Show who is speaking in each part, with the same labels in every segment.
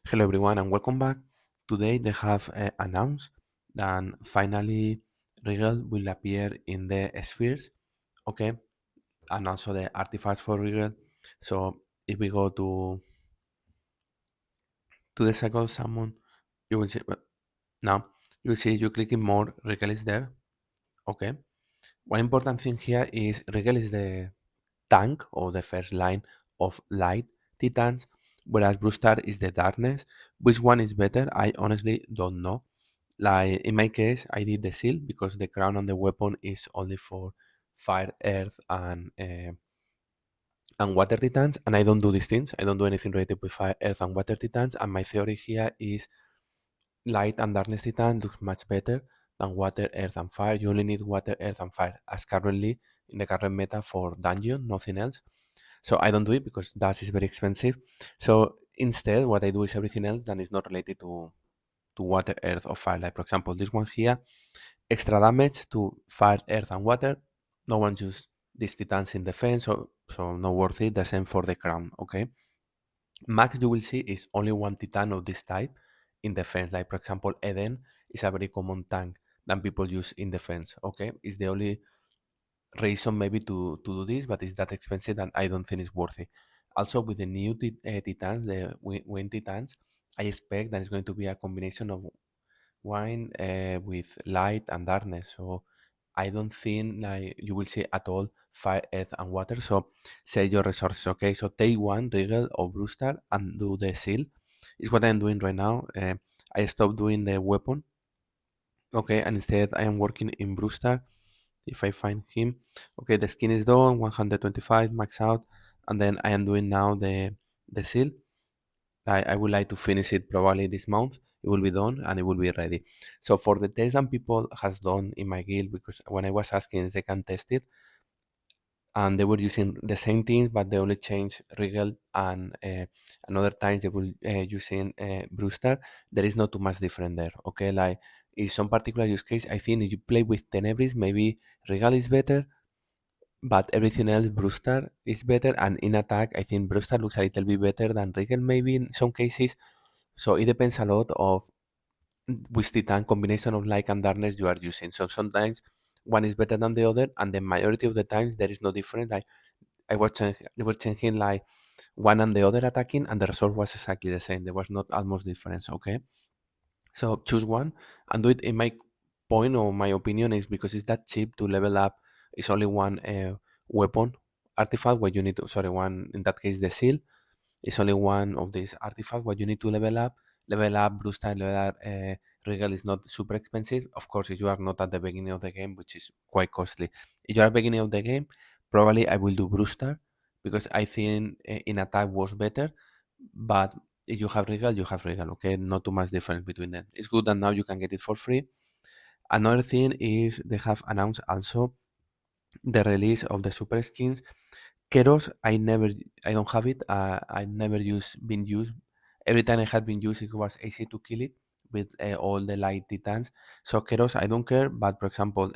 Speaker 1: Hello everyone and welcome back. Today they have announced that finally Rigel will appear in the spheres, okay, and also the artifacts for Rigel. So if we go to the cycle summon, you will see now you will see you clicking more Rigel is there, okay. One important thing here is Rigel is the tank or the first line of light titans, whereas Brewstar is the darkness. Which one is better? I honestly don't know. Like in my case, I did the seal because the crown on the weapon is only for fire, earth, and water titans, and I don't do these things. I don't do anything related with fire, earth, and water titans. And my theory here is light and darkness titan looks much better than water, earth, and fire. You only need water, earth, and fire as currently in the current meta for dungeon, nothing else. So I don't do it because that is very expensive. So instead, what I do is everything else that is not related to water, earth, or fire. Like for example, this one here, extra damage to fire, earth, and water. No one used these titans in defense, so not worth it. The same for the crown. Okay, max you will see is only one titan of this type in defense. Like for example, Eden is a very common tank that people use in defense. Okay, it's the only reason maybe to do this, but it's that expensive and I don't think it's worth it. Also, with the new titans, the wind titans, I expect that it's going to be a combination of wine with light and darkness. So I don't think like you will see at all fire, earth, and water. So save your resources. Okay, so take one Regal or Brewstar and do the seal. Is what I'm doing right now. I stopped doing the weapon. Okay, and instead I am working in Brewstar. If I find him, okay, the skin is done, 125 max out, and then I am doing now the seal. I would like to finish it probably this month. It will be done and it will be ready. So for the test that people has done in my guild, because when I was asking if they can test it, and they were using the same things, but they only changed Regal and other times they were using Brewster. There is not too much different there. Okay, like in some particular use case, I think if you play with Tenebris, maybe Regal is better, but everything else Brewster is better. And in attack, I think Brewster looks a little bit better than Regal maybe in some cases. So it depends a lot of which titan combination of light and darkness you are using. So sometimes one is better than the other, and the majority of the times there is no difference. Like they were changing like one and the other attacking, and the result was exactly the same. There was not almost difference. Okay, so choose one and do it. In my point or my opinion is because it's that cheap to level up. It's only one weapon artifact where you need to. Sorry, one in that case the seal it's only one of these artifacts. What you need to level up, blue style, level up. Regal is not super expensive. Of course, if you are not at the beginning of the game, which is quite costly. If you are beginning of the game, probably I will do Blue Star because I think in attack was better. But if you have Regal, you have Regal. Okay, not too much difference between them. It's good that now you can get it for free. Another thing is they have announced also the release of the super skins. Keros, I don't have it. I never been used. Every time I had been used, it was easy to kill it with all the light titans. So Keros, I don't care. But for example,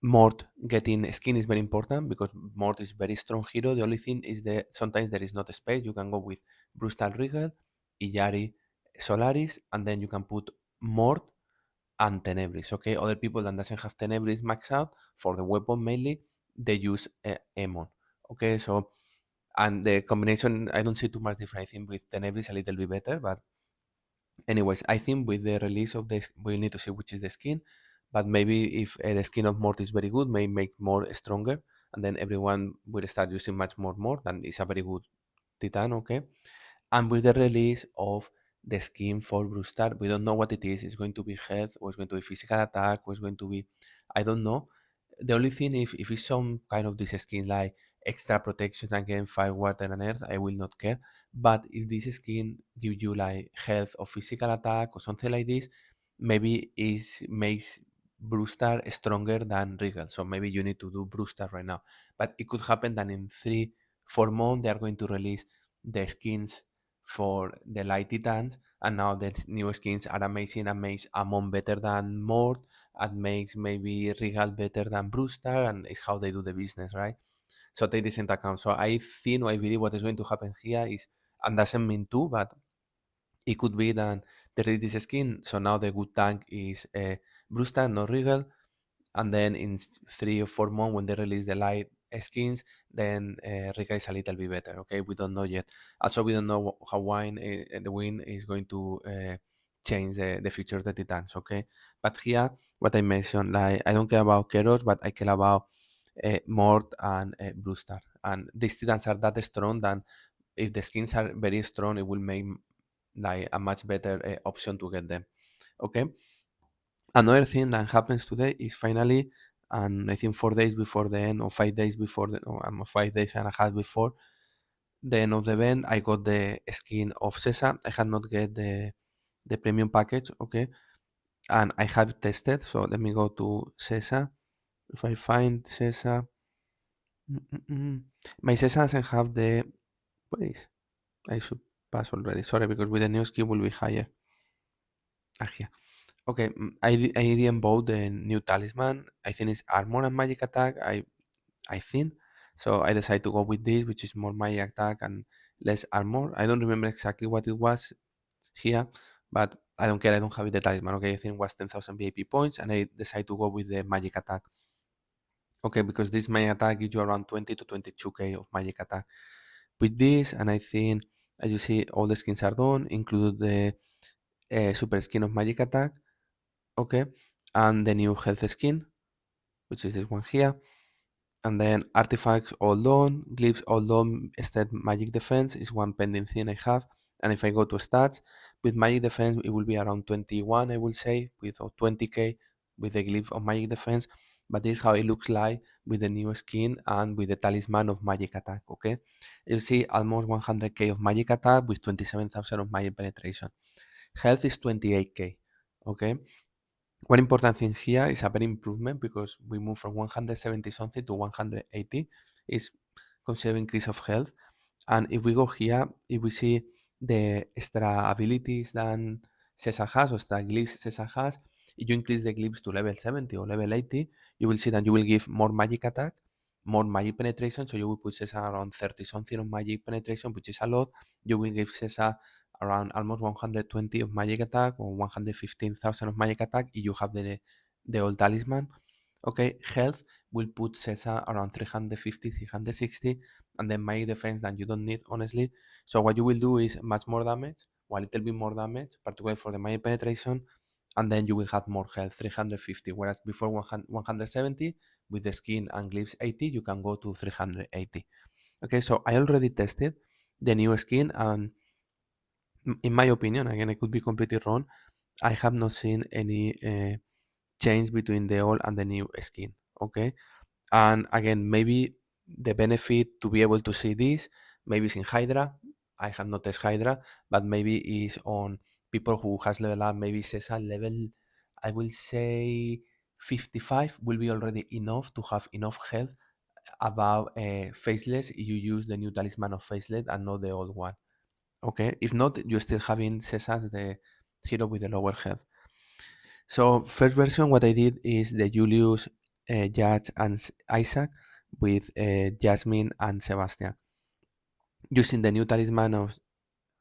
Speaker 1: Mort getting skin is very important because Mort is very strong hero. The only thing is that sometimes there is not space. You can go with Brustal Regal, Iyari, Solaris, and then you can put Mort and Tenebris. Okay, other people that doesn't have Tenebris max out for the weapon mainly, they use Emon. Okay, so and the combination I don't see too much difference. I think with Tenebris a little bit better, but anyways, I think with the release of this, we need to see which is the skin. But maybe if the skin of Mort is very good, may make more stronger, and then everyone will start using much more Mort, and it's a very good Titan. Okay, and with the release of the skin for Brewstar, we don't know what it is. It's going to be health, or it's going to be physical attack, or it's going to be, I don't know. The only thing, if it's some kind of this skin like extra protection against fire, water, and earth, I will not care. But if this skin gives you like health or physical attack or something like this, maybe it makes Brewstar stronger than Regal. So maybe you need to do Brewstar right now. But it could happen that in 3 4 months they are going to release the skins for the light titans, and now the new skins are amazing and makes Amon better than Mort and makes maybe Regal better than Brewstar, and it's how they do the business, right? So take this into account. So I think or I believe what is going to happen here is, and doesn't mean to, but It could be that they release this skin, so now the good tank is Brewster, not Rigel, and then in 3 or 4 months when they release the light skins, then Rigel is a little bit better. Okay, we don't know yet. Also, we don't know how the wind is going to change the future of the Titans. Okay, but here what I mentioned, like I don't care about Keros, but I care about Mort and Brewster, and these Titans are that strong that if the skins are very strong, it will make like a much better option to get them. Okay. Another thing that happens today is finally, and I think 4 days before the end, or 5 days before the, or 5 days and a half before the end of the event, I got the skin of XeSha. I had not get the premium package. Okay, and I have tested. So let me go to XeSha. If I find XeSha, my XeSha doesn't have the. Wait, I should pass already. Sorry, because with the new skin will be higher. Ah, here. Okay, I didn't bought the new talisman. I think it's armor and magic attack. I think so. I decided to go with this, which is more magic attack and less armor. I don't remember exactly what it was here, but I don't care. I don't have it the talisman. Okay, I think it was 10,000 VIP points, and I decided to go with the magic attack. Okay, because this magic attack gives you around 20 to 22k of magic attack. With this, and I think as you see, all the skins are done, include the super skin of magic attack. Okay, and the new health skin, which is this one here, and then artifacts all done, glyphs all done, except magic defense is one pending thing I have. And if I go to stats, with magic defense it will be around 21, I will say, with 20k with the glyph of magic defense. But this is how it looks like with the new skin and with the talisman of magic attack. Okay, you see almost 100k of magic attack with 27,000 of magic penetration. Health is 28k. Okay, one important thing here is a very improvement because we move from 170 something to 180. Is considered increase of health. And if we go here, if we see the extra abilities that XeSha has, or extra glyphs XeSha has, if you increase the glyphs to level 70 or level 80, you will see that you will give more magic attack, more magic penetration. So you will put XeSha around 30 something of magic penetration, which is a lot. You will give XeSha around almost 120 of magic attack or 115,000 of magic attack if you have the old talisman. Okay, health will put XeSha around 350, 360, and then magic defense that you don't need, honestly. So what you will do is much more damage, or a little bit more damage, particularly for the magic penetration, and then you will have more health, 350, whereas before 170, with the skin and glyphs 80, you can go to 380. Okay, so I already tested the new skin, and in my opinion, again, I could be completely wrong, I have not seen any change between the old and the new skin. Okay, and again, maybe the benefit to be able to see this, maybe it's in Hydra. I have not tested Hydra, but maybe is on people who has level up. Maybe says a level, I will say 55 will be already enough to have enough health about Faceless if you use the new talisman of Faceless and not the old one. Okay, if not, you're still having Cesar, the hero with the lower health. So first version, what I did is the Julius, Judge, and Isaac with Jasmine and Sebastian, using the new talisman of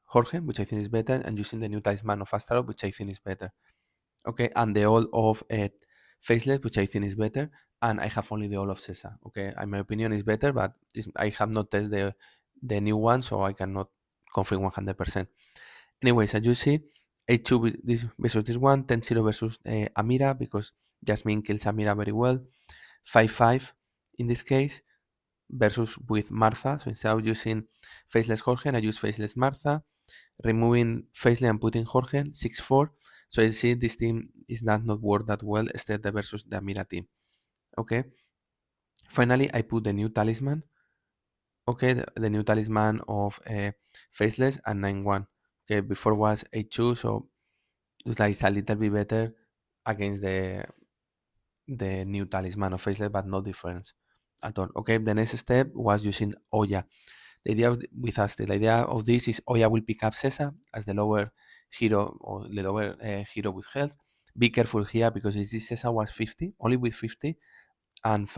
Speaker 1: Jorge, which I think is better, and using the new talisman of Astaroth, which I think is better. Okay, and the old of Faceless, which I think is better, and I have only the old of Cesar. Okay, in my opinion is better, but I have not tested the new one, so I cannot confirm 100%. Anyways, as you see, H2 this versus this one, 10-0 versus Amira, because Jasmine kills Amira very well. 5-5 in this case, versus with Martha. So instead of using Faceless Jorge, I use Faceless Martha. Removing Faceless and putting Jorge, 6-4. So you see this team is not worked that well, instead the versus the Amira team. Okay. Finally, I put the new talisman. Okay, the new talisman of Faceless and 9-1. Okay, before was 8-2, so it's like it's a little bit better against the new talisman of Faceless, but no difference at all. Okay, the next step was using Oya. The idea with us, the idea of this is Oya will pick up XeSha as the lower hero or the lower hero with health. Be careful here because this XeSha was 50, only with 50, and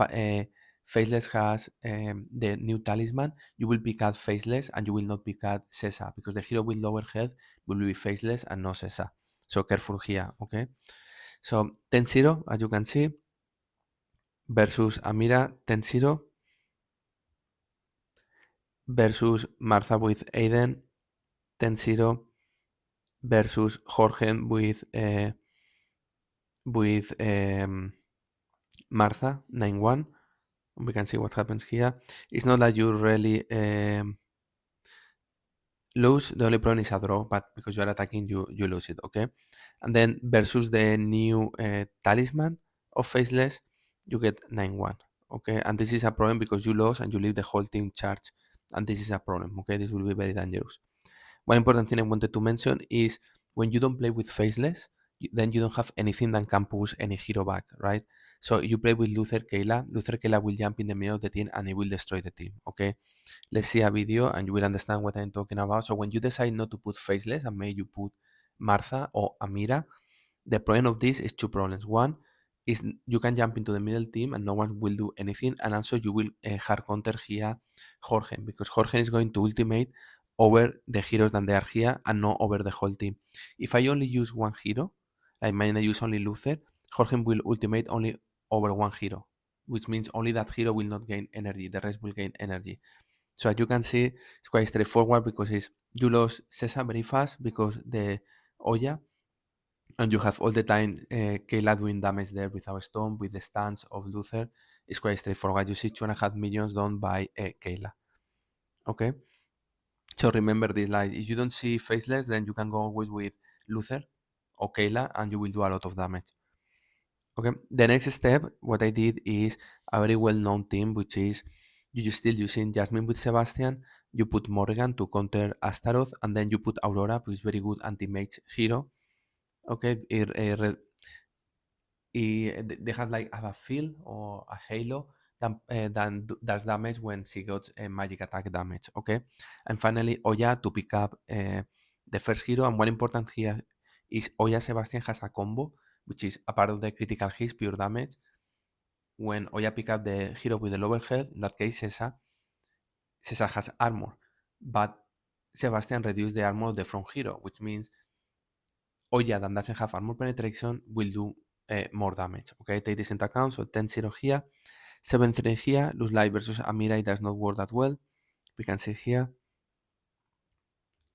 Speaker 1: Faceless has the new talisman. You will pick out Faceless and you will not pick out XeSha because the hero with lower health will be Faceless and not XeSha. So careful here, okay? So 10-0, as you can see, versus Amira 10-0 versus Martha with Aiden 10-0 versus Jorge with Martha 9-1. We can see what happens here. It's not that you really lose. The only problem is a draw, but because you are attacking, you lose it, okay? And then versus the new talisman of Faceless, you get 9-1, okay? And this is a problem because you lost and you leave the whole team charged, and this is a problem, okay? This will be very dangerous. One important thing I wanted to mention is when you don't play with Faceless, then you don't have anything that can push any hero back, right? So you play with Luther Kayla will jump in the middle of the team and it will destroy the team, okay? Let's see a video and you will understand what I'm talking about. So when you decide not to put Faceless and maybe you put Martha or Amira, the problem of this is two problems. One is you can jump into the middle team and no one will do anything, and also you will hard counter here Jorge because Jorge is going to ultimate over the heroes that they are here and not over the whole team. If I only use one hero, I might use only Luther, Jorge will ultimate only over one hero, which means only that hero will not gain energy, the rest will gain energy. So as you can see, it's quite straightforward because you lost XeSha very fast because the Oya, and you have all the time Kayla doing damage there without stone with the stance of Luther. It's quite straightforward. You see 2.5 millions done by Kayla. Okay, so remember this, like if you don't see Faceless, then you can go always with Luther or Kayla and you will do a lot of damage. Okay, the next step, what I did is a very well-known team, which is you still using Jasmine with Sebastian, you put Morgan to counter Astaroth, and then you put Aurora, which is very good anti-mage hero. Okay, they have like a field or a halo that does damage when she gets a magic attack damage. Okay, and finally Oya to pick up the first hero. And one important here is Oya Sebastian has a combo which is a part of the critical hits pure damage. When Oya pick up the hero with the lower health, in that case XeSha has armor, but Sebastian reduced the armor of the front hero, which means Oya that doesn't have armor penetration will do more damage. Okay, take this into account. So 10-0 here, 7-3 here. Lose life versus Amira, it does not work that well. We can see here.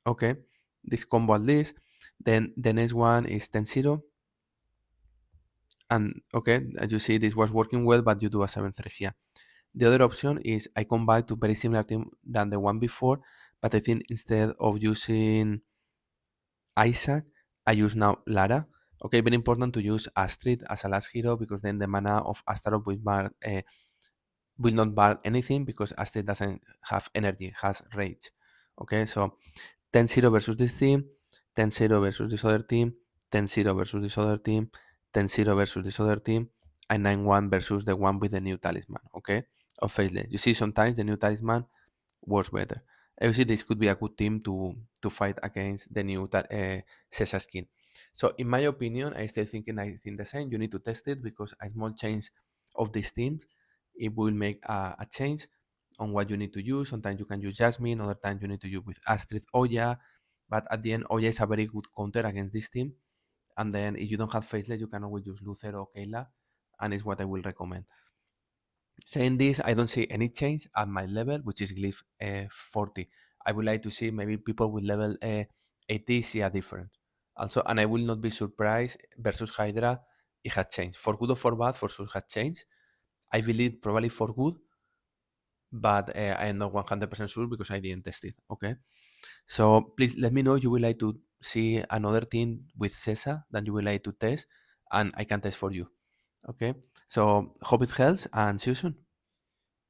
Speaker 1: Okay, this combo at least. Then the next one is 10-0. And okay, as you see, this was working well, but you do a 7-3 here. The other option is I come back to very similar team than the one before, but I think instead of using Isaac, I use now Lara. Okay, very important to use Astrid as a last hero because then the mana of Astaroth will not bar anything because Astrid doesn't have energy, has rage. Okay, so 10-0 versus this team, 10-0 versus this other team, 10-0 versus this other team, 10-0 versus this other team, and 9-1 versus the one with the new talisman, okay, of Faceless. You see sometimes the new talisman works better. Obviously, this could be a good team to fight against the new XeSha skin. So, in my opinion, I think the same. You need to test it because a small change of these teams it will make a change on what you need to use. Sometimes you can use Jasmine, other times you need to use with Astrid Oya. But at the end, Oya is a very good counter against this team. And then if you don't have Faceless, you can always use Luther or Kayla, and it's what I will recommend. Saying this, I don't see any change at my level, which is glyph 40. I would like to see maybe people with level 80 see a difference. Also, and I will not be surprised versus Hydra, it had changed. For good or for bad, for sure had changed. I believe probably for good, but I am not 100% sure because I didn't test it. Okay, so please let me know you would like to see another team with XeSha that you would like to test, and I can test for you. Okay, so hope it helps and see you soon.